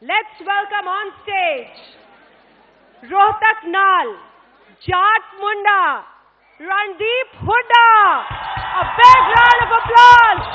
Let's welcome on stage Rohtak Nal, Jat Munda, Randeep Hooda. A big round of applause.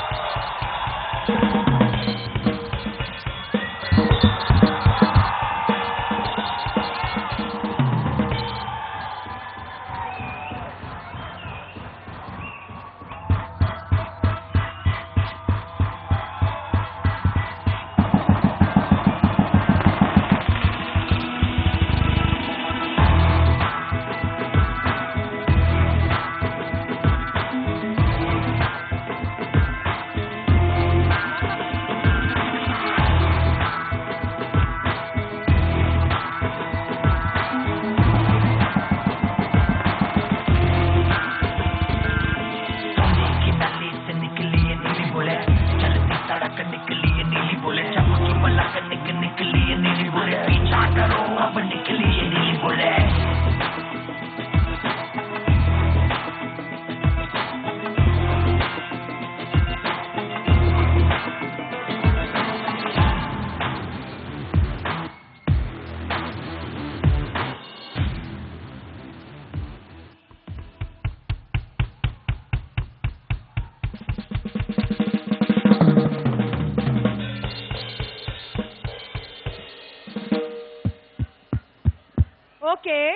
Okay.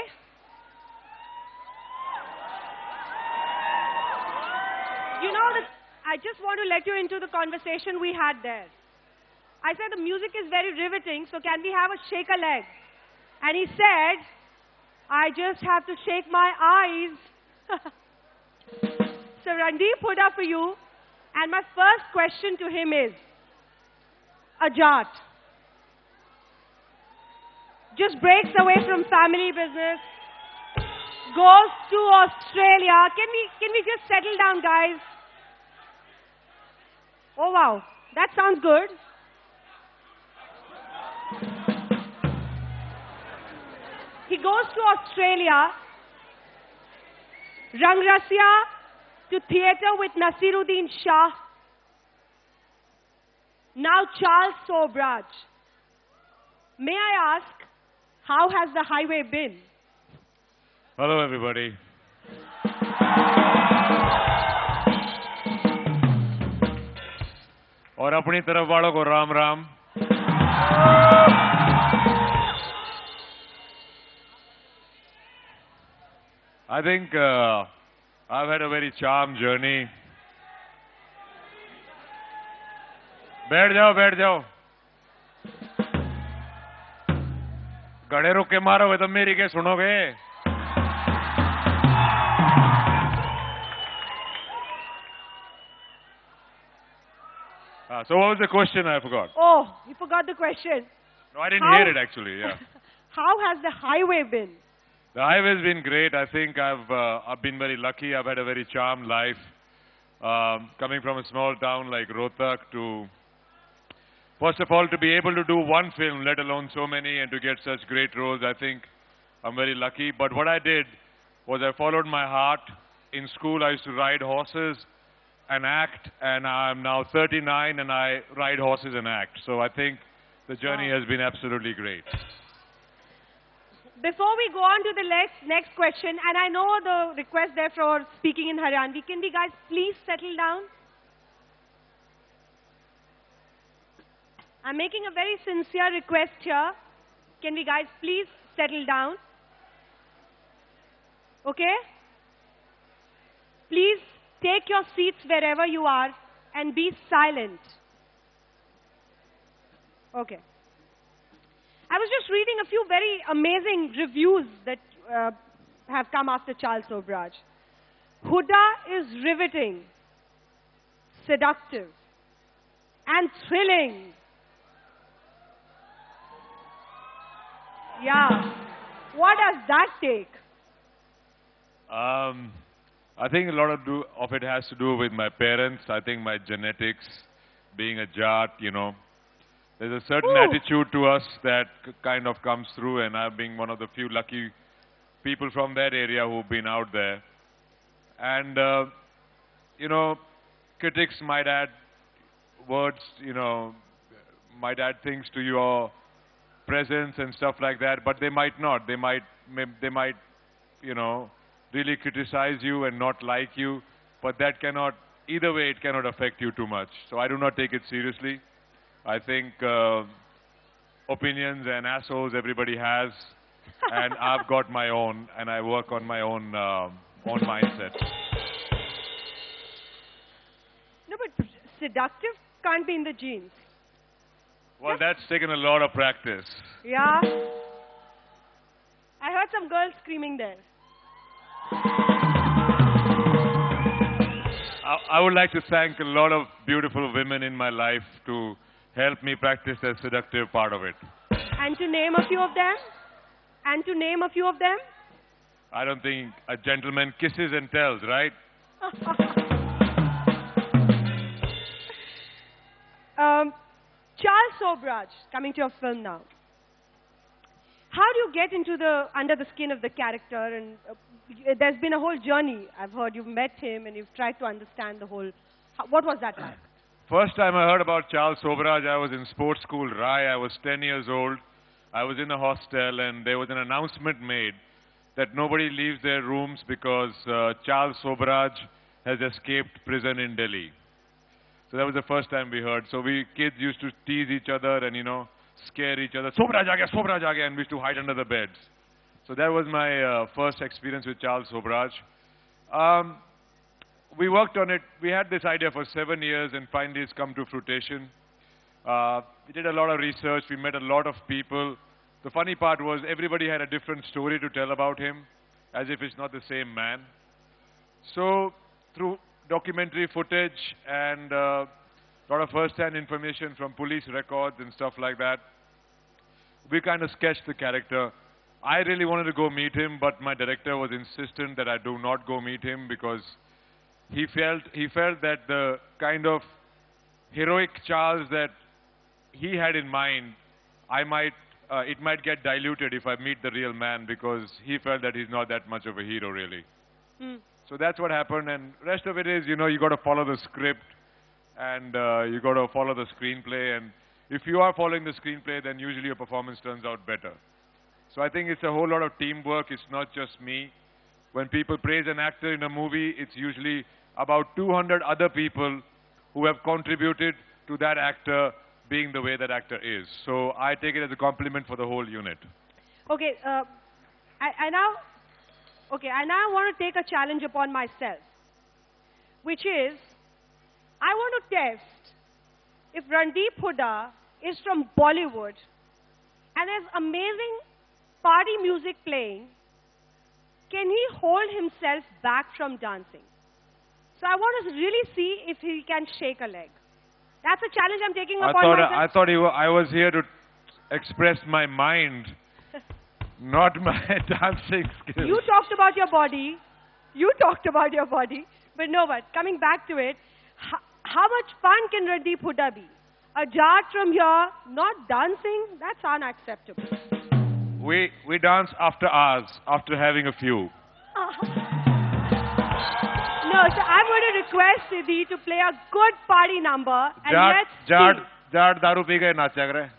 You know, I just want to let you into the conversation we had there. I said the music is very riveting, so can we have a shake a leg? And he said, I just have to shake my eyes. So Randeep Hooda for you. And my first question to him is, Ajat just breaks away from family business, goes to Australia. Can we just settle down, guys? Oh wow, that sounds good. He goes to Australia, Rangrasya, to theatre with Nasiruddin Shah. Now Charles Sobraj. May I ask, how has the highway been? Hello, everybody. और अपनी तरफ वालों को Ram Ram. I think I've had a very charmed journey. बैठ जाओ. गड़े रुक के मारोगे तो मेरी क्या सुनोगे? So what was the question? I forgot. Oh, you forgot the question. No, I didn't hear it actually. Yeah. How has the highway been? The highway's been great. I think I've been very lucky. I've had a very charmed life. Coming from a small town like Rohtak to, first of all, to be able to do one film, let alone so many, and to get such great roles, I think I'm very lucky. But what I did was I followed my heart. In school, I used to ride horses and act, and I'm now 39 and I ride horses and act. So I think the journey has been absolutely great. Before we go on to the next question, and I know the request there for speaking in Haryanvi, can we guys please settle down? I'm making a very sincere request here. Can we guys please settle down? Okay? Please take your seats wherever you are and be silent. Okay. I was just reading a few very amazing reviews that have come after Charles Sobraj. Hooda is riveting, seductive, and thrilling. Yeah. What does that take? I think a lot of it has to do with my parents. I think my genetics, being a Jat, you know, there's a certain attitude to us that kind of comes through, and I'm being one of the few lucky people from that area who've been out there. And, you know, critics might add words, you know, might add things to your presence and stuff like that, but they might not. They might, you know, really criticize you and not like you, but that cannot, either way, it cannot affect you too much. So I do not take it seriously. I think opinions and assholes everybody has, and I've got my own, and I work on my own mindset. No, but seductive can't be in the genes. Well, that's taken a lot of practice. Yeah. I heard some girls screaming there. I would like to thank a lot of beautiful women in my life to help me practice the seductive part of it. And to name a few of them? I don't think a gentleman kisses and tells, right? Charles Sobraj, coming to your film now. How do you get into under the skin of the character? And there's been a whole journey. I've heard you've met him and you've tried to understand the whole. What was that like? First time I heard about Charles Sobraj, I was in sports school, Rai. I was 10 years old. I was in a hostel, and there was an announcement made that nobody leaves their rooms because Charles Sobraj has escaped prison in Delhi. So that was the first time we heard. So we kids used to tease each other and, you know, scare each other. Sobraj aa gaya, and we used to hide under the beds. So that was my first experience with Charles Sobraj. We worked on it. We had this idea for 7 years, and finally it's come to fruition. We did a lot of research. We met a lot of people. The funny part was everybody had a different story to tell about him, as if it's not the same man. So through documentary footage and a lot of first-hand information from police records and stuff like that, we kind of sketched the character. I really wanted to go meet him, but my director was insistent that I do not go meet him because he felt that the kind of heroic Charles that he had in mind, it might get diluted if I meet the real man, because he felt that he's not that much of a hero, really. So that's what happened, and rest of it is, you know, you got to follow the script, and you got to follow the screenplay, and if you are following the screenplay, then usually your performance turns out better. So I think it's a whole lot of teamwork. It's not just me. When people praise an actor in a movie, it's usually about 200 other people who have contributed to that actor being the way that actor is. So I take it as a compliment for the whole unit. Okay, I now want to take a challenge upon myself, which is, I want to test if Randeep Hooda is from Bollywood and has amazing party music playing, can he hold himself back from dancing? So I want to really see if he can shake a leg. That's a challenge I'm taking upon myself. I thought I was here to express my mind, not my dancing skills. You talked about your body. But no, but coming back to it, how much fun can Randeep Hooda be? A jart from here, not dancing, that's unacceptable. We dance after hours, after having a few. No, so I'm going to request Siddhi to play a good party number and let's see. Jart daru pi gaye naach rahe.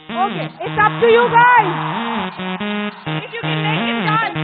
Okay, it's up to you guys. If you can make him dance.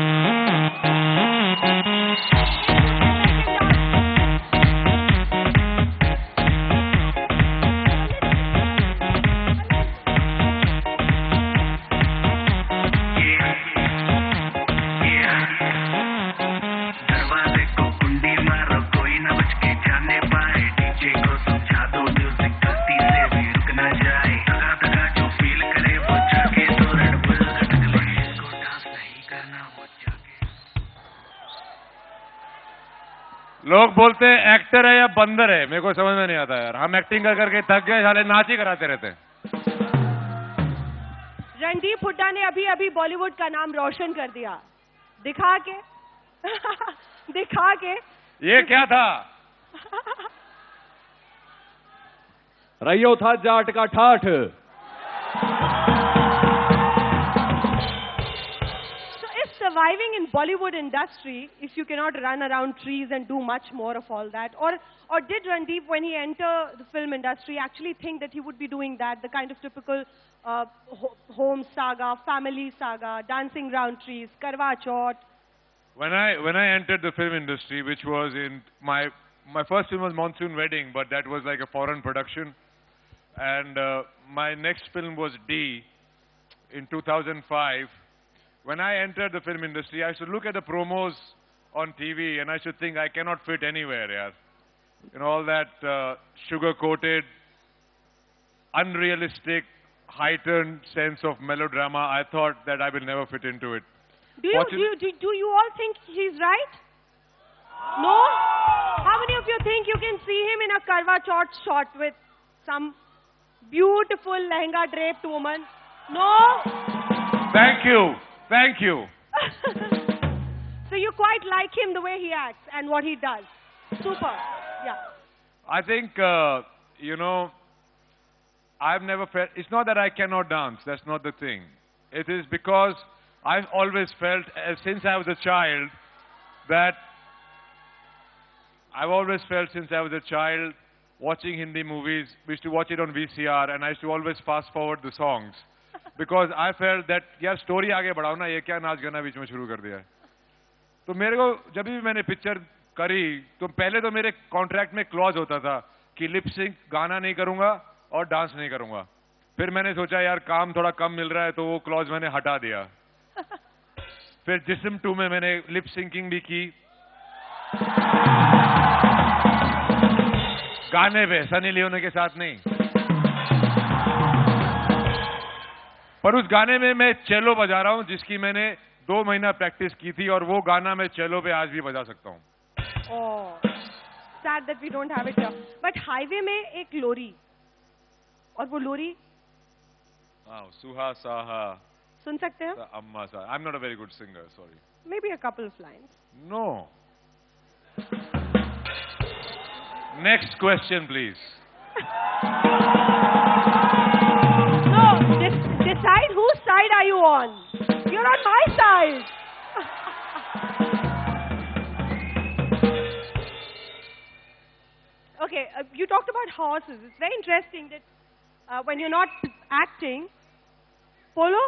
लोग बोलते हैं actor है या बंदर है, मेरे को समझ में नहीं आता यार. हम एक्टिंग कर करके थक गए, साले नाच ही कराते रहते हैं. रणदीप हुड्डा ने अभी बॉलीवुड का नाम रोशन कर दिया, दिखा के. ये क्या था? रैयो था जाट का ठाठ. तो इस surviving in Bollywood industry if you cannot run around trees and do much more of all that? Or did Randeep, when he entered the film industry, actually think that he would be doing that, the kind of typical home saga, family saga, dancing round trees, Karwa Chauth? When I entered the film industry, which was in my first film was Monsoon Wedding, but that was like a foreign production. And my next film was D in 2005. When I entered the film industry, I should look at the promos on TV and I should think I cannot fit anywhere, yeah. You know, all that sugar-coated, unrealistic, heightened sense of melodrama. I thought that I will never fit into it. Do you all think he's right? No? How many of you think you can see him in a Karwa Chauth shot with some beautiful lehenga draped woman? No? Thank you. Thank you. So you quite like him the way he acts and what he does. Super. Yeah. I think, you know, I've never felt, it's not that I cannot dance, that's not the thing. It is because I've always felt, since I was a child, watching Hindi movies, we used to watch it on VCR and I used to always fast forward the songs. Because I felt that, यार story आगे बढ़ाओ ना, ये क्या नाच गाना बीच में शुरू कर दिया है. तो मेरे को जब भी मैंने पिक्चर करी, तो पहले तो मेरे कॉन्ट्रैक्ट में क्लॉज होता था कि लिप सिंक गाना नहीं करूंगा और डांस नहीं करूंगा. फिर मैंने सोचा यार काम थोड़ा कम मिल रहा है, तो वो क्लॉज मैंने हटा दिया. फिर जिस्म 2 में मैंने लिप सिंकिंग भी की. गाने पे सनी लियोन के साथ नहीं, पर उस गाने में मैं चेलो बजा रहा हूं जिसकी मैंने 2 महीना प्रैक्टिस की थी और वो गाना मैं चेलो पे आज भी बजा सकता हूं. Sad that we don't have it here. But highway में एक लोरी, और वो लोरी सुहा साहा सुन सकते हैं? अम्मा सा. I'm not a very good singer, sorry. Maybe a couple of lines. No. Next question, please. No, decide whose side are you on. You're on my side. Okay, you talked about horses. It's very interesting that when you're not acting, polo?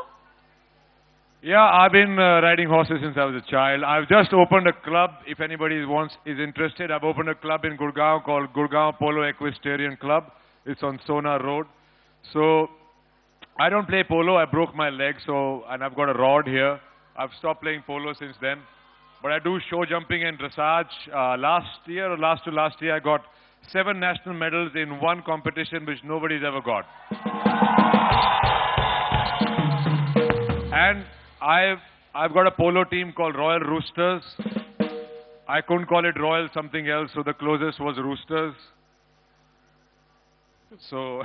Yeah, I've been riding horses since I was a child. I've just opened a club. If anybody is interested, I've opened a club in Gurgaon called Gurgaon Polo Equestrian Club. It's on Sona Road. So I don't play polo. I broke my leg, and I've got a rod here. I've stopped playing polo since then. But I do show jumping and dressage. Last year or last to last year, I got 7 national medals in one competition which nobody's ever got. And I've got a polo team called Royal Roosters. I couldn't call it Royal something else, so the closest was Roosters. So,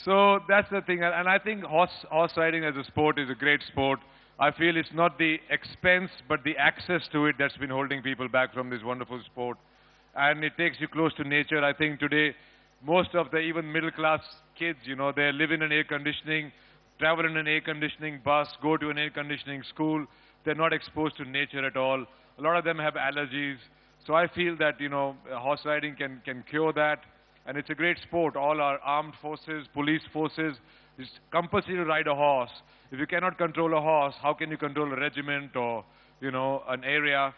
so that's the thing. And I think horse riding as a sport is a great sport. I feel it's not the expense, but the access to it that's been holding people back from this wonderful sport. And it takes you close to nature. I think today, most of the even middle class kids, you know, they live in an air conditioning, travel in an air conditioning bus, go to an air conditioning school. They're not exposed to nature at all. A lot of them have allergies. So I feel that, you know, horse riding can cure that. And it's a great sport. All our armed forces, police forces, it's compulsory to ride a horse. If you cannot control a horse, how can you control a regiment or, you know, an area?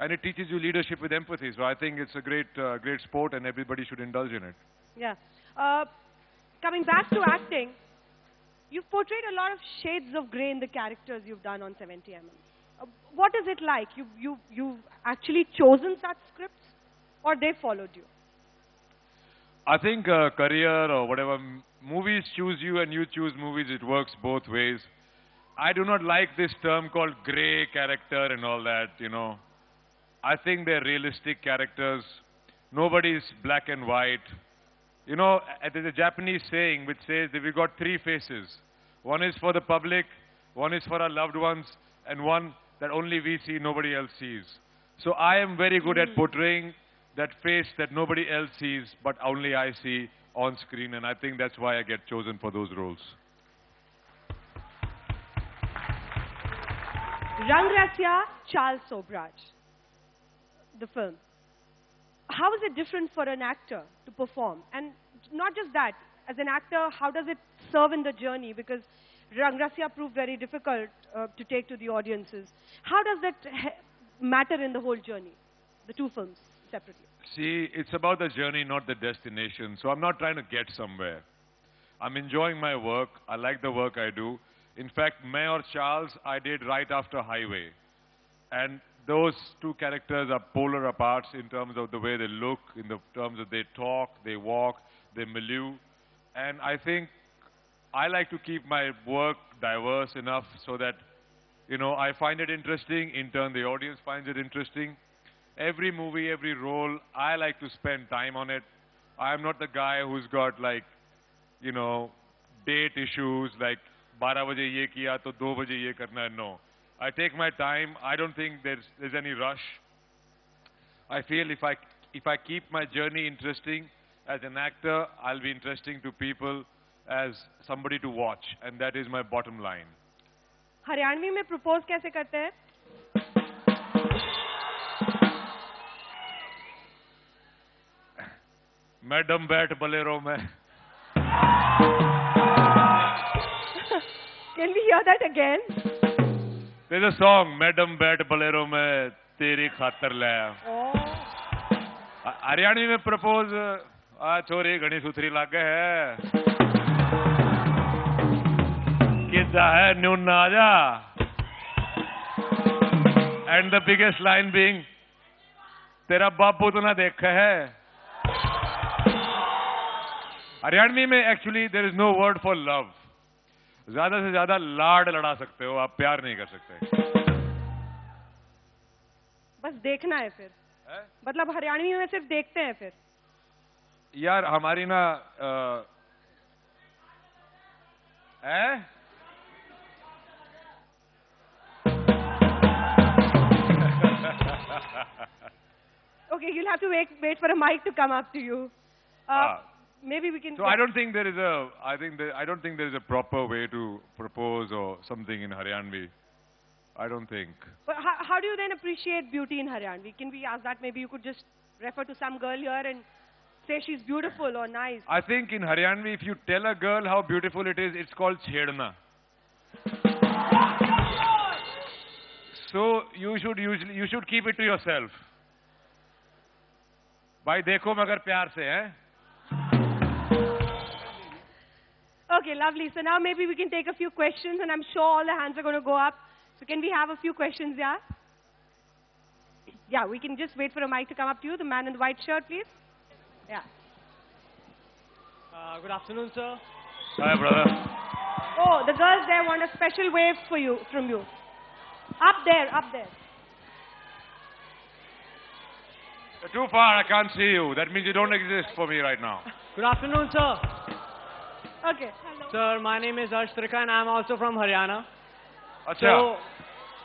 And it teaches you leadership with empathy. So I think it's a great sport and everybody should indulge in it. Yeah. Coming back to acting, you've portrayed a lot of shades of grey in the characters you've done on 70mm. What is it like? You've actually chosen such scripts, or they followed you? I think career or whatever, movies choose you and you choose movies. It works both ways. I do not like this term called grey character and all that, you know. I think they're realistic characters. Nobody's black and white. You know, there's a Japanese saying which says that we've got 3 faces. One is for the public, one is for our loved ones, and one that only we see, nobody else sees. So I am very good at portraying that face that nobody else sees, but only I see on screen, and I think that's why I get chosen for those roles. Rangrasya Charles Sobraj, the film. How is it different for an actor to perform? And not just that, as an actor, how does it serve in the journey? Because Rangrasya proved very difficult to take to the audiences. How does that matter in the whole journey, the two films separately? See, it's about the journey, not the destination. So I'm not trying to get somewhere. I'm enjoying my work. I like the work I do. In fact, May or Charles, I did right after Highway. And those two characters are polar aparts in terms of the way they look, in the terms of they talk, they walk, they milieu. And I think I like to keep my work diverse enough so that, you know, I find it interesting. In turn, the audience finds it interesting. Every movie, every role, I like to spend time on it. I'm not the guy who's got like, you know, date issues like 12 baje ye kiya to 2 baje ye karna hai. No. I take my time. I don't think there's any rush. I feel if I keep my journey interesting as an actor, I'll be interesting to people as somebody to watch, and that is my bottom line. Haryanvi में propose कैसे करते हैं? Madam बैठ Bolero में. Can we hear that again? There's a song, madam बैठ Bolero में तेरी खातर लाया. हरियाणवी में प्रपोज आ छोरी घनी सुथरी लागे है किदा है न्यून आजा. And the biggest line being, तेरा बापू तो ना देखा है. हरियाणवी में actually there is no word for love. ज्यादा से ज्यादा लाड लड़ा सकते हो, आप प्यार नहीं कर सकते. बस देखना है फिर मतलब हरियाणवी में सिर्फ देखते हैं फिर. यार हमारी ना Okay, you'll have to wait for a mic to come up to you. Maybe we can. So I don't think there is a. I don't think there is a proper way to propose or something in Haryanvi. I don't think. But how do you then appreciate beauty in Haryanvi? Can we ask that? Maybe you could just refer to some girl here and say she's beautiful or nice. I think in Haryanvi, if you tell a girl how beautiful it is, it's called chhedna. So you should keep it to yourself. भाई देखो मगर प्यार से हैं. Okay, lovely. So now maybe we can take a few questions, and I'm sure all the hands are going to go up. So can we have a few questions, yeah? Yeah, we can just wait for a mic to come up to you. The man in the white shirt, please. Yeah. Good afternoon, sir. Hi, brother. Oh, the girls there want a special wave from you. Up there, up there. You're too far, I can't see you. That means you don't exist for me right now. Good afternoon, sir. Okay. Hello. Sir, my name is Harsh Trika and I'm also from Haryana. Achha. So,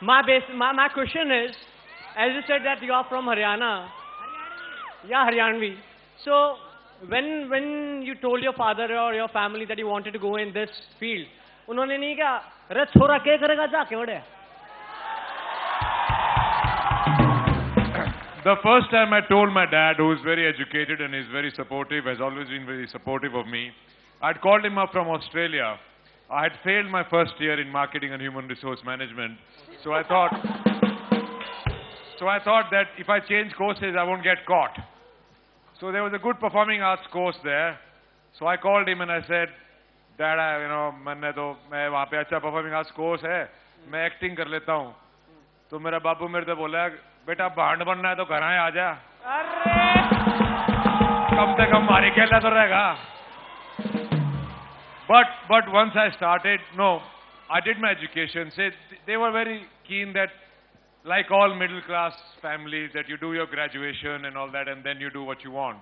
my question is, as you said that you are from Haryana. Yeah, Haryanvi. So, when you told your father or your family that you wanted to go in this field, उन्होंने नहीं कहा, अरे छोरा क्या करेगा जाके बड़े? The first time I told my dad, who is very educated and is very supportive, has always been very supportive of me, I'd called him up from Australia. I had failed my first year in marketing and human resource management. So I thought that if I change courses, I won't get caught. So there was a good performing arts course there. So I called him and I said, Dad, मैं वहाँ पे अच्छा performing arts course है, मैं acting कर लेता हूँ. तो मेरा बाबू मेरे से बोला, बेटा भांड बनना है तो घर आए आजा. कम से कम मारी खेलना तो रहेगा. But once I started, I did my education. They were very keen that, like all middle class families, that you do your graduation and all that, and then you do what you want.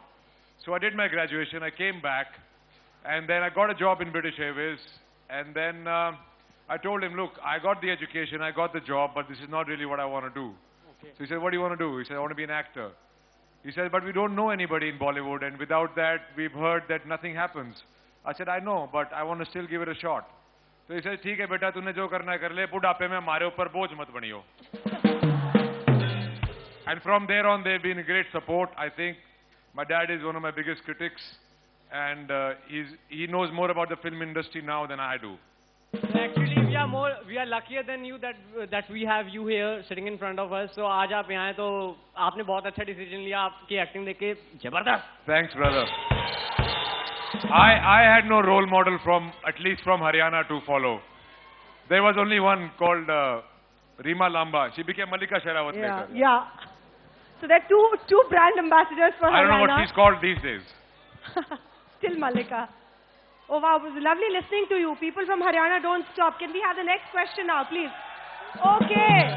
So I did my graduation. I came back, and then I got a job in British Airways, and then I told him, look, I got the education, I got the job, but this is not really what I want to do. Okay. So he said, what do you want to do? He said, I want to be an actor. He said, but we don't know anybody in Bollywood, and without that, we've heard that nothing happens. I said, I know, but I want to still give it a shot. तो इसे ठीक है बेटा, तूने जो करना है कर ले, बुढ़ापे में हमारे ऊपर बोझ मत बनियो. And from there on, they've been a great support. I think my dad is one of my biggest critics, and he knows more about the film industry now than I do. Actually, we are luckier than you that we have you here sitting in front of us. So आज आप यहाँ हैं तो आपने बहुत अच्छा decision लिया, आपकी acting देख के जबरदस्त. Thanks, brother. I had no role model at least from Haryana to follow. There was only one called Rima Lamba. She became Malika Sherawat later. Yeah. So there are two brand ambassadors for Haryana. I don't know what she's called these days. Still Malika. Oh wow, it was lovely listening to you. People from Haryana, don't stop. Can we have the next question now, please? Okay.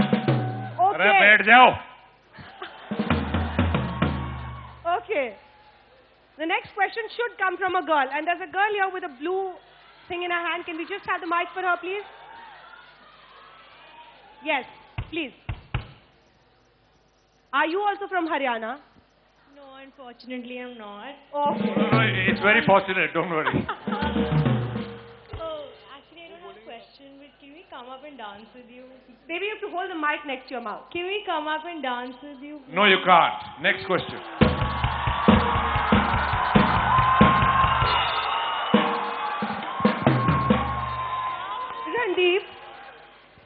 अरे बैठ जाओ. Okay. The next question should come from a girl. And there's a girl here with a blue thing in her hand. Can we just have the mic for her, please? Yes, please. Are you also from Haryana? No, unfortunately, I'm not. Okay. No, it's very fortunate, don't worry. Oh, actually, I don't have a question, but can we come up and dance with you? Baby, you have to hold the mic next to your mouth. Can we come up and dance with you? No, you can't. Next question. Randeep,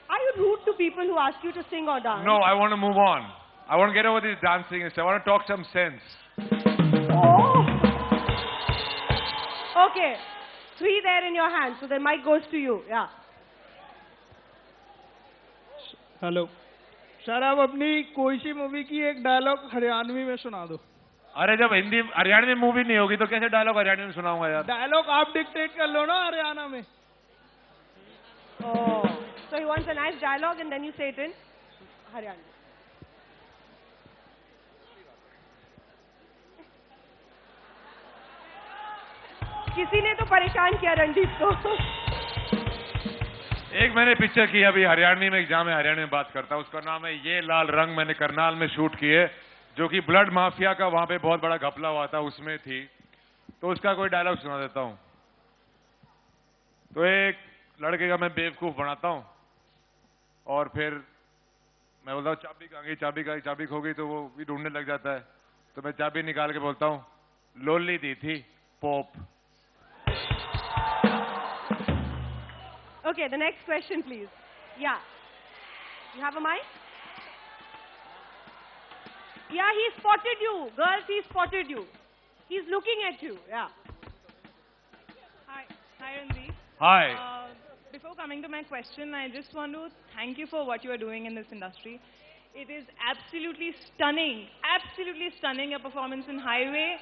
are you rude to people who ask you to sing or dance? No, I want to move on. I want to get over this dancing and stuff. I want to talk some sense. Oh. Okay. 3 there in your hand. So the mic goes to you. Yeah. Hello sir, आप अपनी कोई सी movie की एक dialogue Haryanvi में सुना दो. अरे जब हिंदी हरियाणवी मूवी नहीं होगी तो कैसे डायलॉग हरियाणवी में सुनाऊंगा यार. डायलॉग आप डिक्टेट कर लो ना हरियाणा में. Oh. So he wants a nice dialogue and then you say it in Haryana. किसी ने तो परेशान किया रणदीप को. एक मैंने पिक्चर की अभी हरियाणवी में, एग्जाम है हरियाणवी में बात करता हूँ. उसका नाम है ये लाल रंग. मैंने करनाल में शूट किए, जो कि ब्लड माफिया का वहां पे बहुत बड़ा घपला हुआ था, उसमें थी. तो उसका कोई डायलॉग सुना देता हूँ. तो एक लड़के का मैं बेवकूफ बनाता हूँ और फिर मैं बोलता हूँ चाबी कहाँ गई, चाबी कहाँ गई, चाबी खो गई. तो वो भी ढूंढने लग जाता है. तो मैं चाबी निकाल के बोलता हूँ लोली दी थी pope. Okay, the next question, please. Yeah. You have a mic? Yeah, he spotted you. Girls, he spotted you. He's looking at you. Yeah. Hi, Randeep. Hi. Before coming to my question, I just want to thank you for what you are doing in this industry. It is absolutely stunning, your performance in Highway.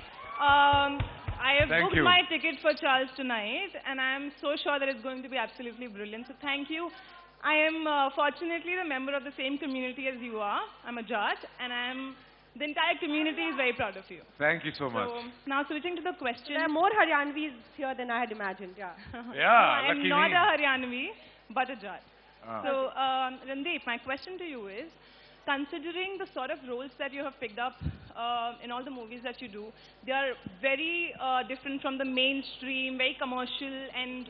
I have booked my ticket for Charles tonight, and I am so sure that it's going to be absolutely brilliant. So thank you. I am fortunately a member of the same community as you are. I'm a judge, and the entire community is very proud of you. Thank you so much. So now switching to the question. There are more Haryanvis here than I had imagined. Yeah. Yeah, I'm not a Haryanvi, but a judge. So, Randeep, my question to you is, considering the sort of roles that you have picked up in all the movies that you do, they are very different from the mainstream, very commercial and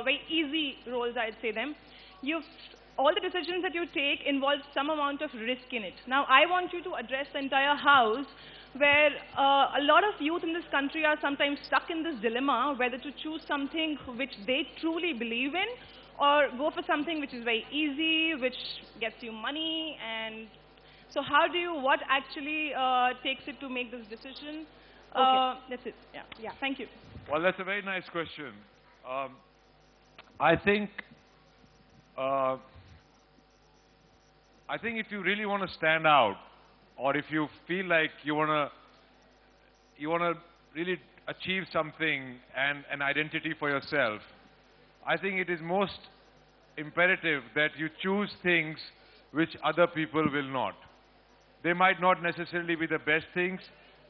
very easy roles, I'd say them. All the decisions that you take involve some amount of risk in it. Now, I want you to address the entire house where a lot of youth in this country are sometimes stuck in this dilemma whether to choose something which they truly believe in or go for something which is very easy, which gets you money. And so what actually takes it to make this decision? That's it. Yeah. Thank you. Well, that's a very nice question. I think if you really want to stand out, or if you feel like you want to really achieve something and an identity for yourself, I think it is most imperative that you choose things which other people will not. They might not necessarily be the best things,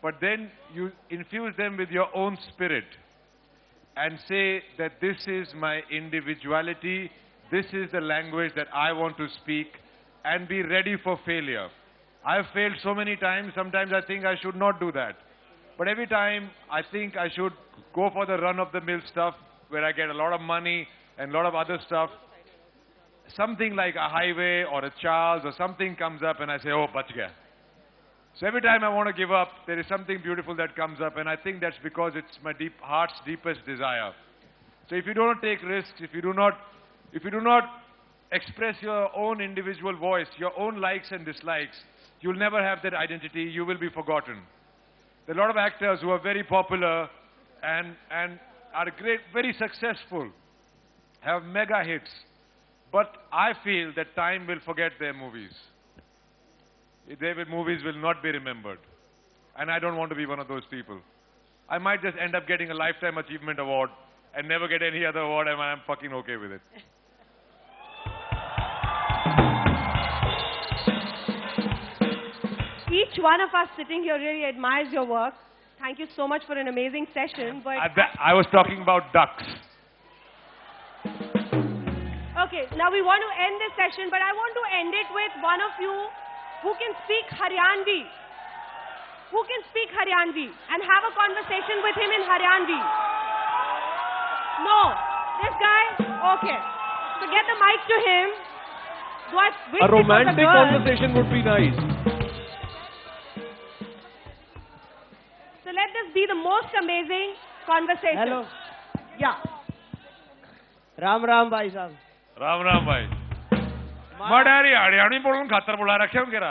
but then you infuse them with your own spirit and say that this is my individuality, this is the language that I want to speak, and be ready for failure. I've failed so many times. Sometimes I think I should not do that. But every time I think I should go for the run-of-the-mill stuff where I get a lot of money and a lot of other stuff, something like a highway or a Charles or something comes up and I say, oh, bach gaya. So every time I want to give up, there is something beautiful that comes up, and I think that's because it's my heart's deepest desire. So if you don't take risks, if you do not express your own individual voice, your own likes and dislikes, you'll never have that identity. You will be forgotten. There are a lot of actors who are very popular and are great, very successful, have mega hits, but I feel that time will forget their movies. Their movies will not be remembered. And I don't want to be one of those people. I might just end up getting a Lifetime Achievement Award and never get any other award, and I'm fucking okay with it. Each one of us sitting here really admires your work. Thank you so much for an amazing session. But I was talking about ducks. okay, now we want to end this session, but I want to end it with one of you who can speak Haryanvi. Who can speak Haryanvi and have a conversation with him in Haryanvi? No. This guy? Okay. So get the mic to him. Do I wish A it was romantic girl? conversation would be nice. So let this be the most amazing conversation. Hello Yeah. Ram Ram भाई साहब राम राम भाई मडारी हरियाणी बोलूं खातर बुला रखे हो केरा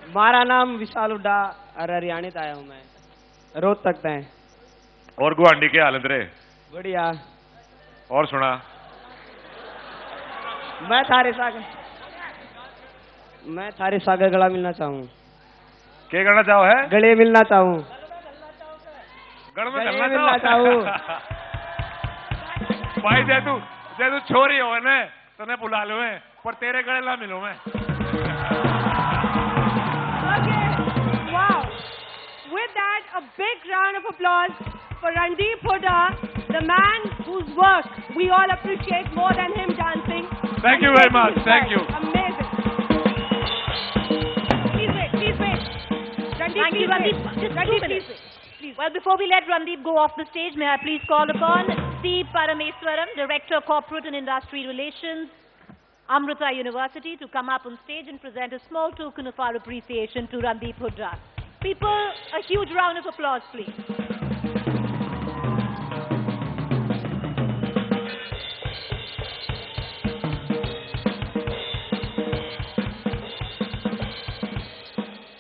हमारा नाम विशाल हुड्डा और हरियाणा से आया हूँ मैं रोज तक हैं और गुआंडी के हालत रे बढ़िया और सुना मैं थारे सागर गला मिलना चाहूँ क्या करना चाहो है गले मिलना चाहूँ गढ़ में गले करना मिलना चाहो चाहूँ भाई जे तू छोरी हो ने तने बुला लो है पर तेरे गले ना मिलूं मैं Okay. Wow. With that, a big round of applause for Randeep Hooda, the man whose work we all appreciate more than him dancing. Thank you very much. Thank you. Amazing. Please wait. Randeep, Thank you, Randeep. Just 2 minutes. Please. Well, before we let Randeep go off the stage, may I please call upon C. Parameswaram, Director Corporate and Industry Relations, Amrita University, to come up on stage and present a small token of our appreciation to Randeep Hooda. People, a huge round of applause, please.